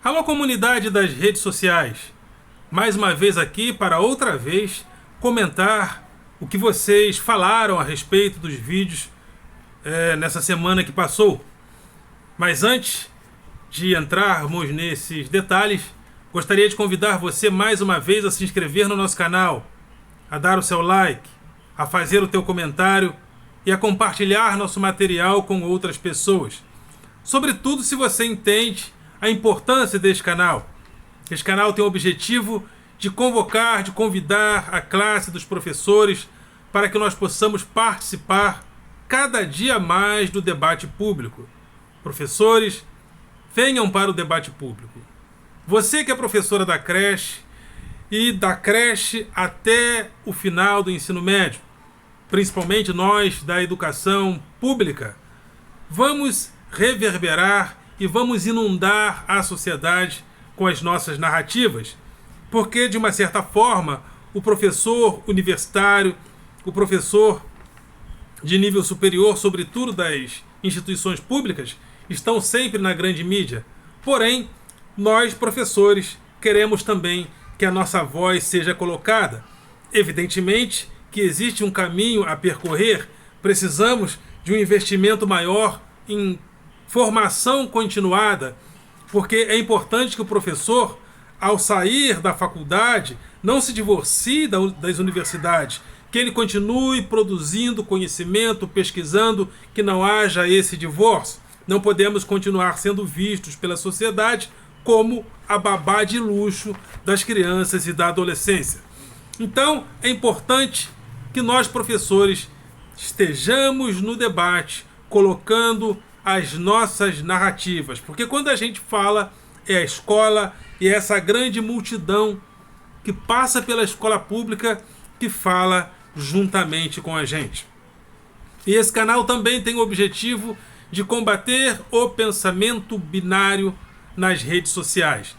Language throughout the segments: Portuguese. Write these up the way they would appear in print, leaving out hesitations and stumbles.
Alô, comunidade das redes sociais. Mais uma vez aqui para outra vez comentar o que vocês falaram a respeito dos vídeos nessa semana que passou. Mas antes de entrarmos nesses detalhes, gostaria de convidar você mais uma vez a se inscrever no nosso canal, a dar o seu like, a fazer o teu comentário e a compartilhar nosso material com outras pessoas. Sobretudo se você entende a importância deste canal. Este canal tem o objetivo de convocar, de convidar a classe dos professores para que nós possamos participar cada dia mais do debate público. Professores, venham para o debate público. Você que é professora da creche e da creche até o final do ensino médio, principalmente nós da educação pública, vamos reverberar e vamos inundar a sociedade com as nossas narrativas, porque de uma certa forma o professor universitário, o professor de nível superior, sobretudo das instituições públicas, estão sempre na grande mídia. Porém, nós professores queremos também que a nossa voz seja colocada. Evidentemente que existe um caminho a percorrer, precisamos de um investimento maior em formação continuada, porque é importante que o professor, ao sair da faculdade, não se divorcie das universidades, que ele continue produzindo conhecimento, pesquisando, que não haja esse divórcio. Não podemos continuar sendo vistos pela sociedade como a babá de luxo das crianças e da adolescência. Então, é importante que nós, professores, estejamos no debate, colocando as nossas narrativas, porque quando a gente fala, é a escola e é essa grande multidão que passa pela escola pública que fala juntamente com a gente. E esse canal também tem o objetivo de combater o pensamento binário nas redes sociais.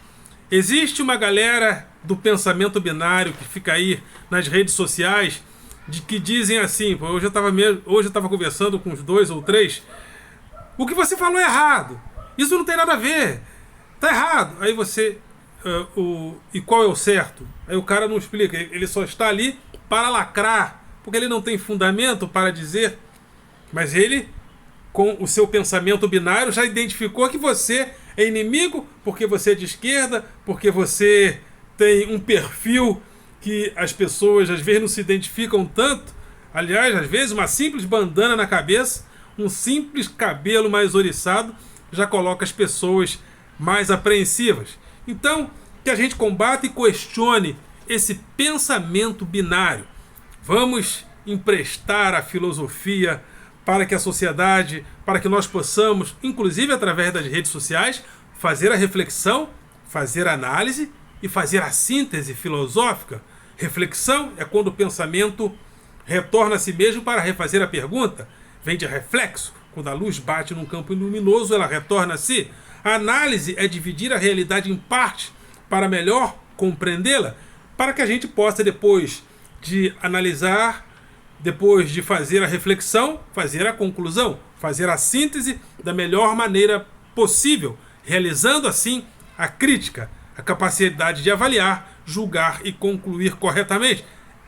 Existe uma galera do pensamento binário que fica aí nas redes sociais, que dizem assim, hoje eu estava conversando com uns 2 ou 3, o que você falou é errado. Isso não tem nada a ver. Tá errado. Aí você... e qual é o certo? Aí o cara não explica. Ele só está ali para lacrar. Porque ele não tem fundamento para dizer. Mas ele, com o seu pensamento binário, já identificou que você é inimigo porque você é de esquerda, porque você tem um perfil que as pessoas às vezes não se identificam tanto. Aliás, às vezes uma simples bandana na cabeça, um simples cabelo mais oriçado já coloca as pessoas mais apreensivas. Então, que a gente combata e questione esse pensamento binário. Vamos emprestar a filosofia para que a sociedade, para que nós possamos, inclusive através das redes sociais, fazer a reflexão, fazer a análise e fazer a síntese filosófica. Reflexão é quando o pensamento retorna a si mesmo para refazer a pergunta. Vem de reflexo. Quando a luz bate num campo luminoso, ela retorna a si. A análise é dividir a realidade em partes para melhor compreendê-la, para que a gente possa, depois de analisar, depois de fazer a reflexão, fazer a conclusão, fazer a síntese da melhor maneira possível, realizando assim a crítica, a capacidade de avaliar, julgar e concluir corretamente.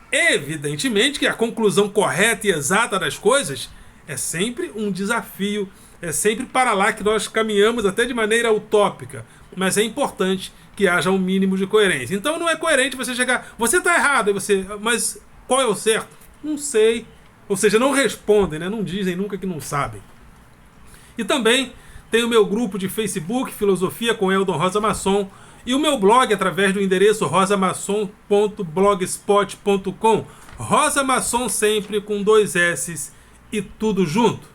Evidentemente que a conclusão correta e exata das coisas é sempre um desafio, é sempre para lá que nós caminhamos até de maneira utópica, mas é importante que haja um mínimo de coerência. Então não é coerente você chegar, você está errado, mas qual é o certo? Não sei. Ou seja, não respondem, né? Não dizem nunca que não sabem. E também tem o meu grupo de Facebook, Filosofia com Eldon Rosa Masson, e o meu blog através do endereço rosamasson.blogspot.com. Rosa Masson sempre com 2 S's e tudo junto.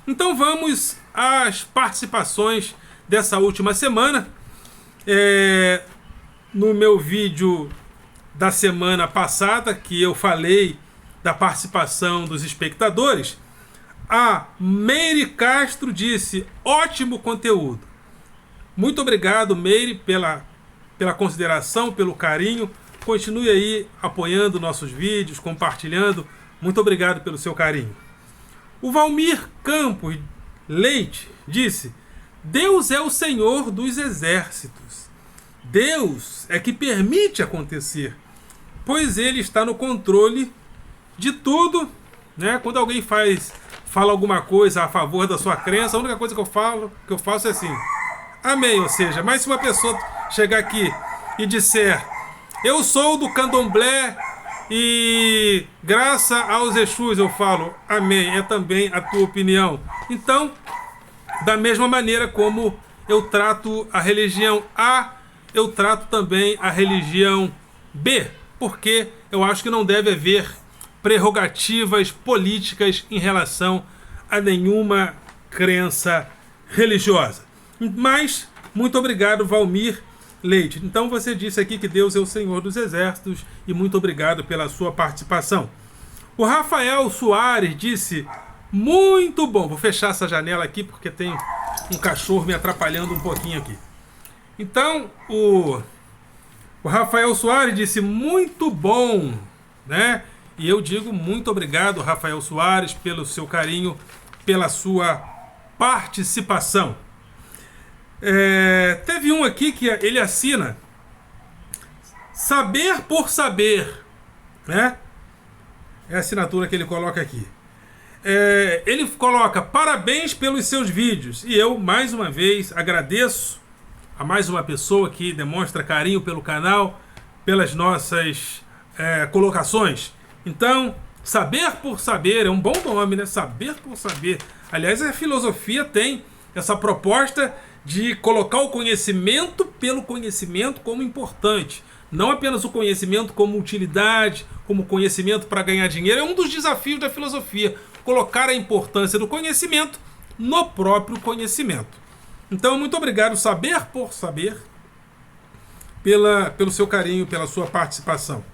Então vamos às participações dessa última semana. No meu vídeo da semana passada, que eu falei da participação dos espectadores, a Meire Castro disse: ótimo conteúdo. Muito obrigado, Meire, pela consideração, pelo carinho. Continue aí apoiando nossos vídeos, compartilhando. Muito obrigado pelo seu carinho. O Valmir Campos Leite disse: Deus é o Senhor dos exércitos. Deus é que permite acontecer, pois Ele está no controle de tudo, né? Quando alguém fala alguma coisa a favor da sua crença, a única coisa que eu faço é assim, amém. Ou seja, mas se uma pessoa chegar aqui e disser, eu sou do candomblé e graças aos Exus, eu falo, amém, é também a tua opinião. Então, da mesma maneira como eu trato a religião A, eu trato também a religião B, porque eu acho que não deve haver prerrogativas políticas em relação a nenhuma crença religiosa. Mas, muito obrigado, Valmir Leite. Então você disse aqui que Deus é o Senhor dos exércitos e muito obrigado pela sua participação. O Rafael Soares disse, muito bom. Vou fechar essa janela aqui porque tem um cachorro me atrapalhando um pouquinho aqui. Então, o Rafael Soares disse, muito bom, né? E eu digo muito obrigado, Rafael Soares, pelo seu carinho, pela sua participação. Teve um aqui que ele assina Saber por Saber, né? É a assinatura que ele coloca aqui. Ele coloca parabéns pelos seus vídeos. E eu, mais uma vez, agradeço a mais uma pessoa que demonstra carinho pelo canal, pelas nossas colocações. Então, Saber por Saber é um bom nome, né? Saber por Saber. Aliás, a filosofia tem essa proposta de colocar o conhecimento pelo conhecimento como importante. Não apenas o conhecimento como utilidade, como conhecimento para ganhar dinheiro. É um dos desafios da filosofia, colocar a importância do conhecimento no próprio conhecimento. Então, muito obrigado, Saber por Saber, pelo seu carinho, pela sua participação.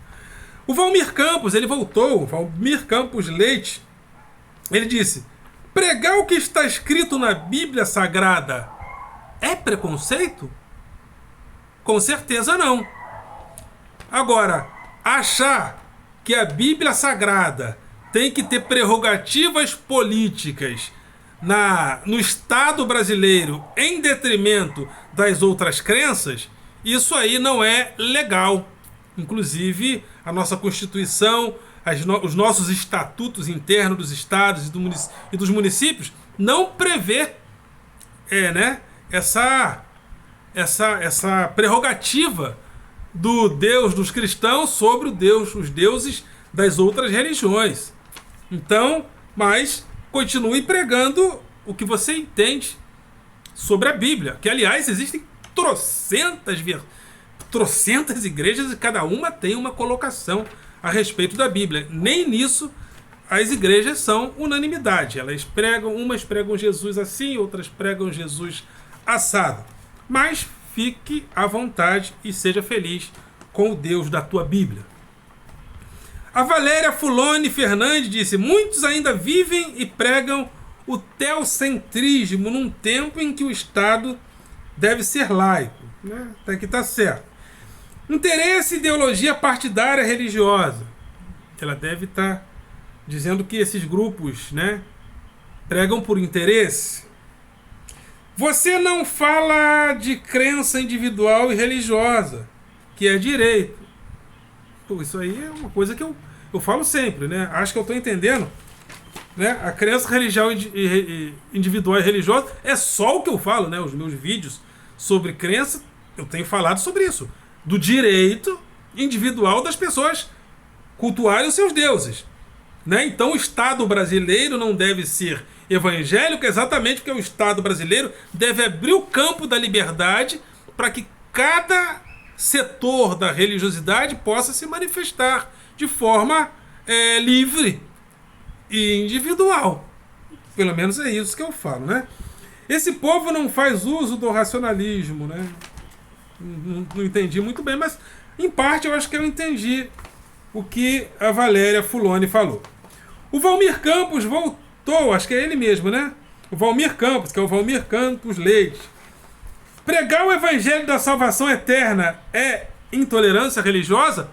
O Valmir Campos, ele voltou, Valmir Campos Leite, ele disse, pregar o que está escrito na Bíblia Sagrada é preconceito? Com certeza não. Agora, achar que a Bíblia Sagrada tem que ter prerrogativas políticas no Estado brasileiro em detrimento das outras crenças, isso aí não é legal. Inclusive, a nossa Constituição, os nossos estatutos internos dos estados e dos municípios não prevê essa prerrogativa do Deus dos cristãos sobre os deuses das outras religiões. Então, mas continue pregando o que você entende sobre a Bíblia, que aliás existem trocentas igrejas e cada uma tem uma colocação a respeito da Bíblia. Nem nisso as igrejas são unanimidade. Umas pregam Jesus assim, outras pregam Jesus assado. Mas fique à vontade e seja feliz com o Deus da tua Bíblia. A Valéria Fulone Fernandes disse, muitos ainda vivem e pregam o teocentrismo num tempo em que o Estado deve ser laico. Até que está certo. Interesse e ideologia partidária religiosa. Ela deve estar dizendo que esses grupos, pregam por interesse. Você não fala de crença individual e religiosa, que é direito. Pô, isso aí é uma coisa que eu falo sempre, Acho que eu estou entendendo. A crença individual e religiosa é só o que eu falo, Os meus vídeos sobre crença, eu tenho falado sobre isso. Do direito individual das pessoas cultuarem os seus deuses. Então o Estado brasileiro não deve ser evangélico exatamente porque o Estado brasileiro deve abrir o campo da liberdade para que cada setor da religiosidade possa se manifestar de forma livre e individual. Pelo menos é isso que eu falo, Esse povo não faz uso do racionalismo, Não entendi muito bem, mas em parte eu acho que eu entendi o que a Valéria Fulone falou. O Valmir Campos voltou, acho que é ele mesmo, O Valmir Campos, que é o Valmir Campos Leite. Pregar o evangelho da salvação eterna é intolerância religiosa?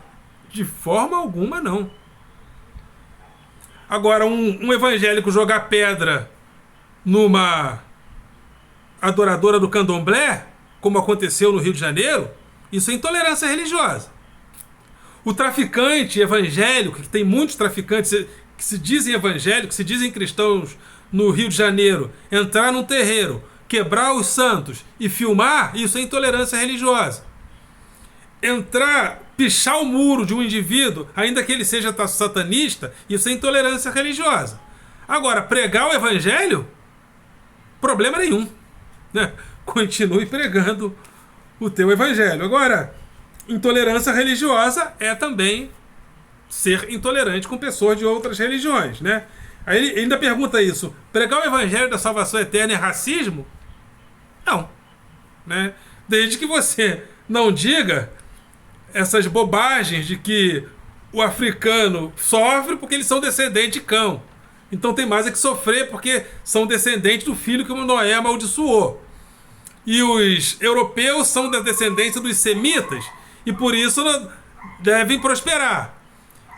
De forma alguma, não. Agora, um evangélico jogar pedra adoradora do candomblé, como aconteceu no Rio de Janeiro, isso é intolerância religiosa. O traficante evangélico, que tem muitos traficantes que se dizem evangélicos, que se dizem cristãos no Rio de Janeiro, entrar num terreiro, quebrar os santos e filmar, isso é intolerância religiosa. Entrar, pichar o muro de um indivíduo, ainda que ele seja satanista, isso é intolerância religiosa. Agora, pregar o evangelho, problema nenhum, né? Continue pregando o teu evangelho. Agora, intolerância religiosa é também ser intolerante com pessoas de outras religiões, né? Aí ele ainda pergunta isso: pregar o evangelho da salvação eterna é racismo? Não, né? Desde que você não diga essas bobagens de que o africano sofre porque eles são descendentes de cão, então tem mais é que sofrer porque são descendentes do filho que o Noé amaldiçoou. E os europeus são da descendência dos semitas e por isso devem prosperar.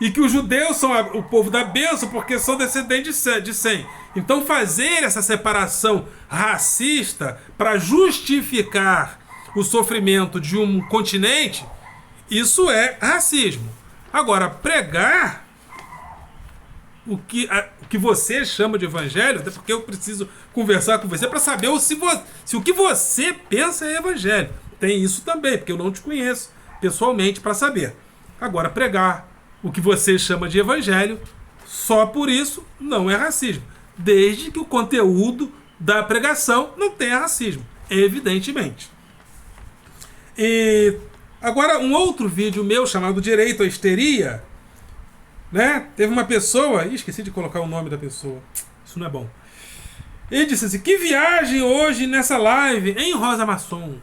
E que os judeus são o povo da bênção porque são descendentes de Sem. Então fazer essa separação racista para justificar o sofrimento de um continente, isso é racismo. Agora, pregar o que você chama de evangelho, até porque eu preciso conversar com você para saber se o que você pensa é evangelho. Tem isso também, porque eu não te conheço pessoalmente para saber. Agora, pregar o que você chama de evangelho, só por isso não é racismo. Desde que o conteúdo da pregação não tenha racismo, evidentemente. E agora, um outro vídeo meu chamado Direito à Histeria, né? Teve uma pessoa, esqueci de colocar o nome da pessoa, isso não é bom. Ele disse assim: que viagem hoje nessa live em Rosa Maçom.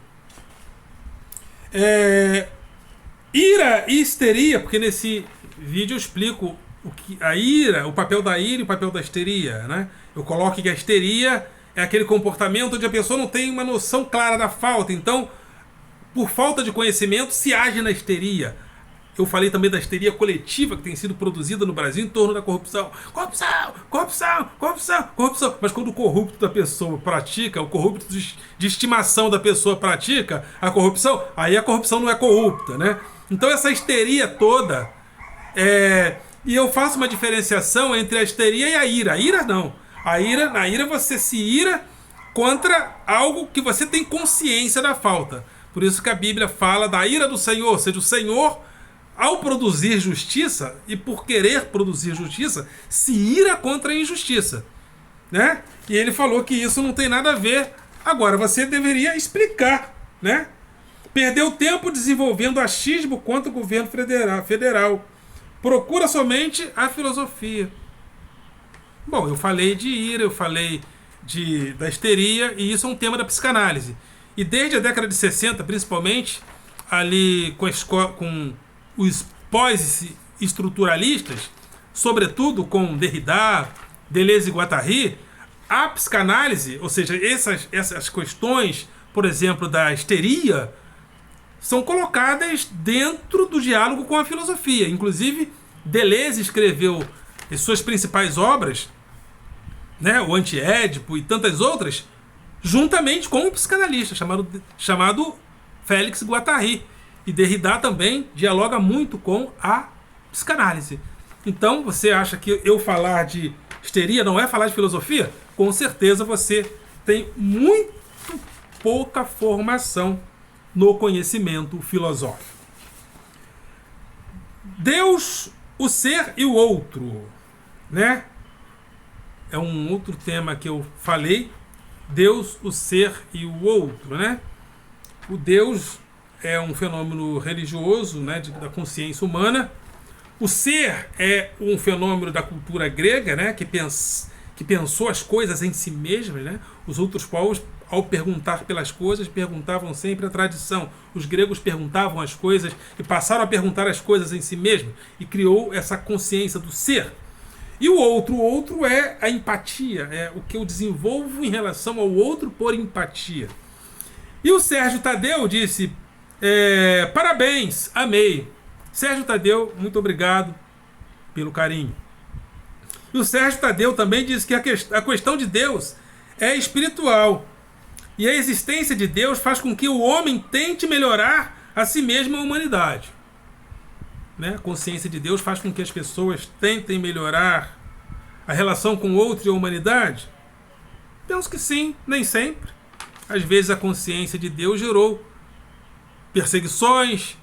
Ira e histeria, porque nesse vídeo eu explico a ira, o papel da ira e o papel da histeria, né? Eu coloco que a histeria é aquele comportamento onde a pessoa não tem uma noção clara da falta, então, por falta de conhecimento, se age na histeria. Eu falei também da histeria coletiva que tem sido produzida no Brasil em torno da corrupção. Corrupção, corrupção, corrupção, corrupção. Mas quando o corrupto da pessoa pratica, o corrupto de estimação da pessoa pratica a corrupção, aí a corrupção não é corrupta, né? Então essa histeria toda, e eu faço uma diferenciação entre a histeria e a ira. A ira não. Na ira você se ira contra algo que você tem consciência da falta. Por isso que a Bíblia fala da ira do Senhor, ou seja, o Senhor, ao produzir justiça, e por querer produzir justiça, se ira contra a injustiça, né? E ele falou que isso não tem nada a ver. Agora, você deveria explicar, né? Perdeu tempo desenvolvendo achismo contra o governo federal. Procura somente a filosofia. Bom, eu falei de ira, eu falei da histeria, e isso é um tema da psicanálise. E desde a década de 60, principalmente, ali com os pós-estruturalistas, sobretudo com Derrida, Deleuze e Guattari, a psicanálise, ou seja, essas questões, por exemplo, da histeria, são colocadas dentro do diálogo com a filosofia. Inclusive, Deleuze escreveu as suas principais obras, né, o Anti-Édipo e tantas outras, juntamente com um psicanalista chamado Félix Guattari. E Derrida também dialoga muito com a psicanálise. Então, você acha que eu falar de histeria não é falar de filosofia? Com certeza você tem muito pouca formação no conhecimento filosófico. Deus, o ser e o outro, né? É um outro tema que eu falei. Deus, o ser e o outro, né? O Deus é um fenômeno religioso, né, da consciência humana. O ser é um fenômeno da cultura grega, né, que pensou as coisas em si mesmas, né? Os outros povos, ao perguntar pelas coisas, perguntavam sempre a tradição. Os gregos perguntavam as coisas e passaram a perguntar as coisas em si mesmos, e criou essa consciência do ser. E o outro é a empatia, é o que eu desenvolvo em relação ao outro por empatia. E o Sérgio Tadeu disse: parabéns, amei. Sérgio Tadeu, muito obrigado pelo carinho. E o Sérgio Tadeu também disse que a questão de Deus é espiritual. E a existência de Deus faz com que o homem tente melhorar a si mesmo e a humanidade. Né? A consciência de Deus faz com que as pessoas tentem melhorar a relação com o outro e a humanidade? Penso que sim, nem sempre. Às vezes a consciência de Deus gerou perseguições,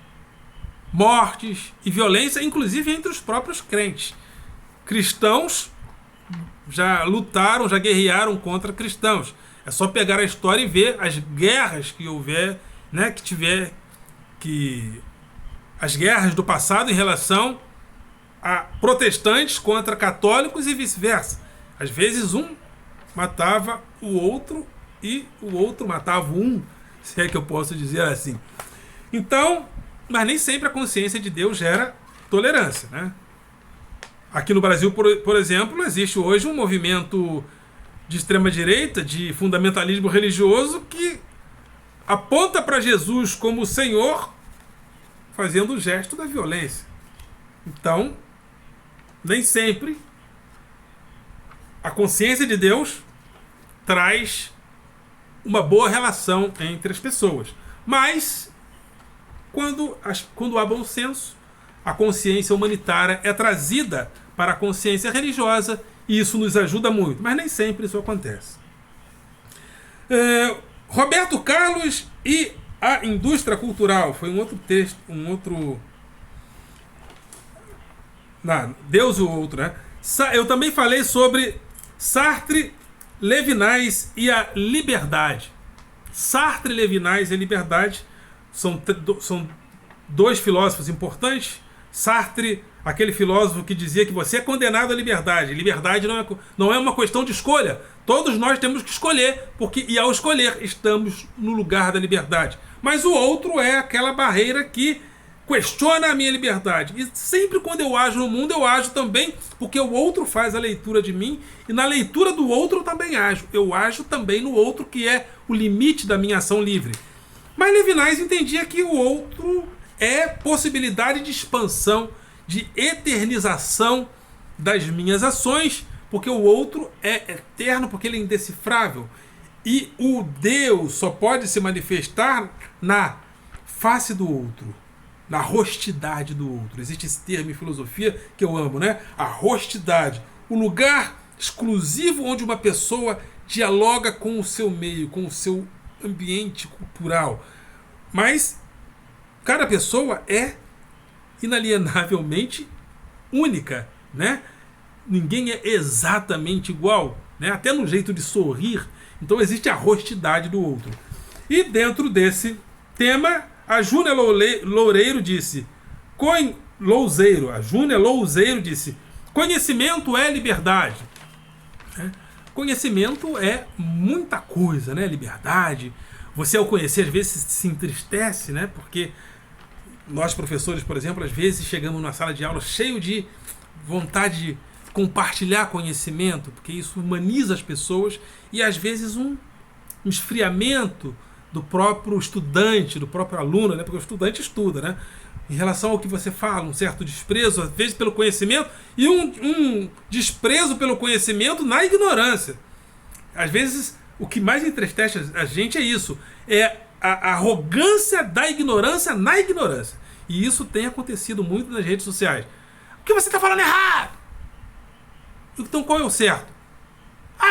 mortes e violência, inclusive entre os próprios crentes. Cristãos já lutaram, já guerrearam contra cristãos. É só pegar a história e ver as guerras que houver, né, as guerras do passado em relação a protestantes contra católicos e vice-versa. Às vezes um matava o outro e o outro matava um, se é que eu posso dizer assim. Então, mas nem sempre a consciência de Deus gera tolerância, né? Aqui no Brasil, por exemplo, existe hoje um movimento de extrema-direita, de fundamentalismo religioso, que aponta para Jesus como o Senhor, fazendo o gesto da violência. Então, nem sempre a consciência de Deus traz uma boa relação entre as pessoas. Mas, quando há bom senso, a consciência humanitária é trazida para a consciência religiosa e isso nos ajuda muito. Mas nem sempre isso acontece. Roberto Carlos e a indústria cultural. Foi um outro texto, Deus e o outro, né? Eu também falei sobre Sartre, Levinas e a liberdade. Sartre, Levinas e a liberdade são dois filósofos importantes. Sartre, aquele filósofo que dizia que você é condenado à liberdade. Liberdade não é uma questão de escolha. Todos nós temos que escolher, e ao escolher estamos no lugar da liberdade. Mas o outro é aquela barreira que questiona a minha liberdade. E sempre quando eu ajo no mundo, eu ajo também porque o outro faz a leitura de mim e na leitura do outro eu também ajo. Eu ajo também no outro, que é o limite da minha ação livre. Mas Levinas entendia que o outro é possibilidade de expansão, de eternização das minhas ações, porque o outro é eterno, porque ele é indecifrável. E o Deus só pode se manifestar na face do outro, na rostidade do outro. Existe esse termo em filosofia que eu amo, né? A rostidade. O lugar exclusivo onde uma pessoa dialoga com o seu meio, com o seu ambiente cultural. Mas cada pessoa é inalienavelmente única, né? Ninguém é exatamente igual, né? Até no jeito de sorrir. Então existe a rostidade do outro. E dentro desse tema, a Júnia Loureiro disse, a Júnia Louzeiro disse, conhecimento é liberdade. Conhecimento é muita coisa, né? Liberdade. Você, ao conhecer, às vezes se entristece, né? Porque nós, professores, por exemplo, às vezes chegamos numa sala de aula cheio de vontade de compartilhar conhecimento, porque isso humaniza as pessoas, e às vezes um esfriamento do próprio estudante, do próprio aluno, né? Porque o estudante estuda, né? Em relação ao que você fala, um certo desprezo, às vezes pelo conhecimento, e um desprezo pelo conhecimento na ignorância. Às vezes, o que mais entristece a gente é isso, é a arrogância da ignorância na ignorância. E isso tem acontecido muito nas redes sociais. O que você está falando errado? Então qual é o certo?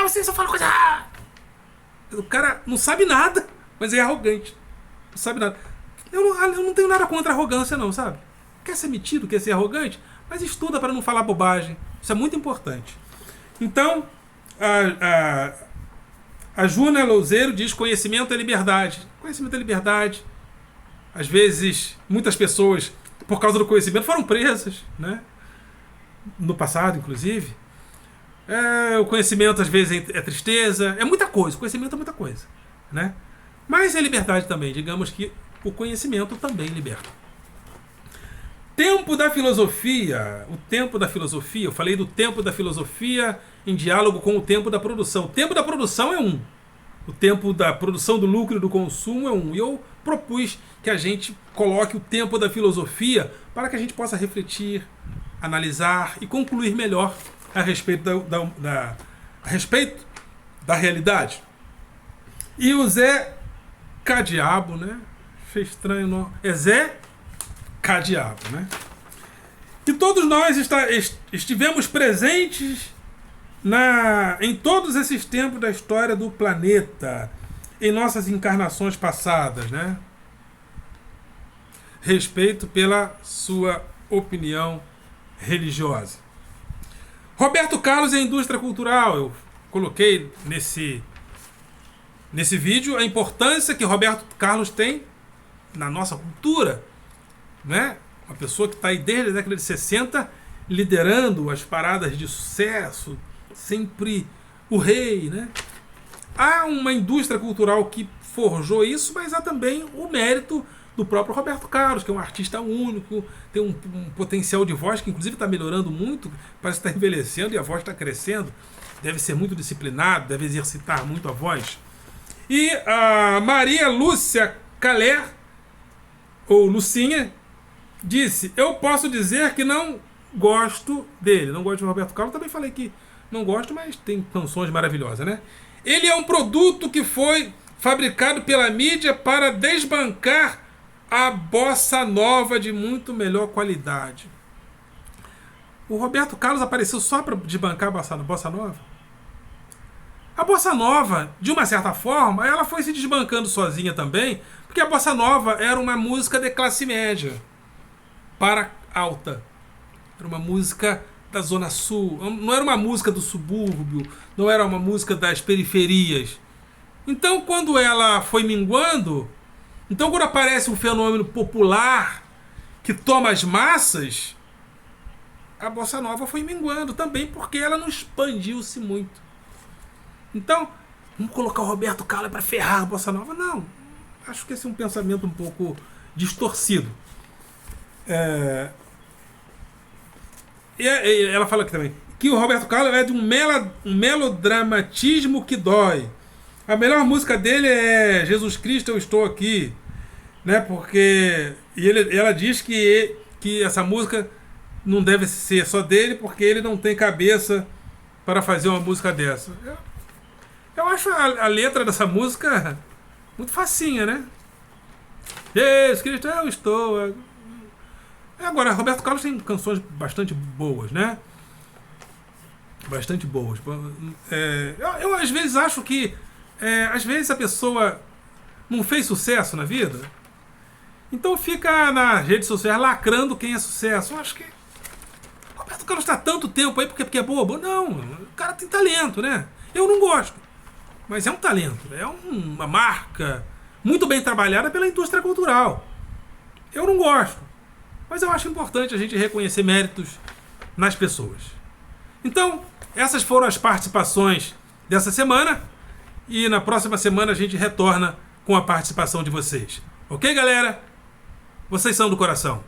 Você só fala coisa errada. O cara não sabe nada, mas é arrogante. Não sabe nada. Eu não tenho nada contra a arrogância não, sabe? Quer ser metido, quer ser arrogante, mas estuda para não falar bobagem. Isso é muito importante. Então, a Júnia Louzeiro diz conhecimento é liberdade. Conhecimento é liberdade. Às vezes, muitas pessoas, por causa do conhecimento, foram presas, né? No passado, inclusive. O conhecimento, às vezes, é tristeza. É muita coisa. O conhecimento é muita coisa, né? Mas é liberdade também. Digamos que o conhecimento também liberta. Tempo da filosofia. O tempo da filosofia. Eu falei do tempo da filosofia em diálogo com o tempo da produção. O tempo da produção é um. O tempo da produção do lucro e do consumo é um. E eu propus que a gente coloque o tempo da filosofia para que a gente possa refletir, analisar e concluir melhor a respeito da realidade. E o Zé Cadiabo, né? Achei estranho o nome. É Zé Cadiabo, né? E todos nós estivemos presentes em todos esses tempos da história do planeta, em nossas encarnações passadas, né? Respeito pela sua opinião religiosa. Roberto Carlos e a indústria cultural. Eu coloquei nesse vídeo a importância que Roberto Carlos tem na nossa cultura, né? Uma pessoa que está aí desde a década de 60 liderando as paradas de sucesso, sempre o rei, né? Há uma indústria cultural que forjou isso, mas há também o mérito do próprio Roberto Carlos, que é um artista único, tem um potencial de voz que inclusive está melhorando muito, parece que está envelhecendo e a voz está crescendo, deve ser muito disciplinado, deve exercitar muito a voz. E a Maria Lúcia Caler, ou Lucinha, disse: eu posso dizer que não gosto dele, não gosto de Roberto Carlos, também falei que não gosto, mas tem canções maravilhosas, né? Ele é um produto que foi fabricado pela mídia para desbancar a bossa nova de muito melhor qualidade. O Roberto Carlos apareceu só para desbancar a bossa nova? A bossa nova, de uma certa forma, ela foi se desbancando sozinha também, porque a bossa nova era uma música de classe média para alta. Era uma música da Zona Sul, não era uma música do subúrbio, não era uma música das periferias. Então, quando ela foi minguando, então quando aparece um fenômeno popular que toma as massas, a bossa nova foi minguando também, porque ela não expandiu-se muito. Então, vamos colocar o Roberto Carlos para ferrar a bossa nova? Não. Acho que esse é um pensamento um pouco distorcido. E ela fala aqui também que o Roberto Carlos é de um melodramatismo que dói. A melhor música dele é Jesus Cristo, Eu Estou Aqui, né? Porque ela diz que essa música não deve ser só dele, porque ele não tem cabeça para fazer uma música dessa. Eu acho a letra dessa música muito facinha, né? Jesus Cristo, eu estou. Agora, Roberto Carlos tem canções bastante boas, né? Bastante boas. Eu às vezes acho que às vezes a pessoa não fez sucesso na vida, então fica nas redes sociais lacrando quem é sucesso. Eu acho que Roberto Carlos está tanto tempo aí porque é bobo. Não, o cara tem talento, né? Eu não gosto, mas é um talento, é uma marca muito bem trabalhada pela indústria cultural. Eu não gosto, mas eu acho importante a gente reconhecer méritos nas pessoas. Então, essas foram as participações dessa semana, e na próxima semana a gente retorna com a participação de vocês. Ok, galera? Vocês são do coração.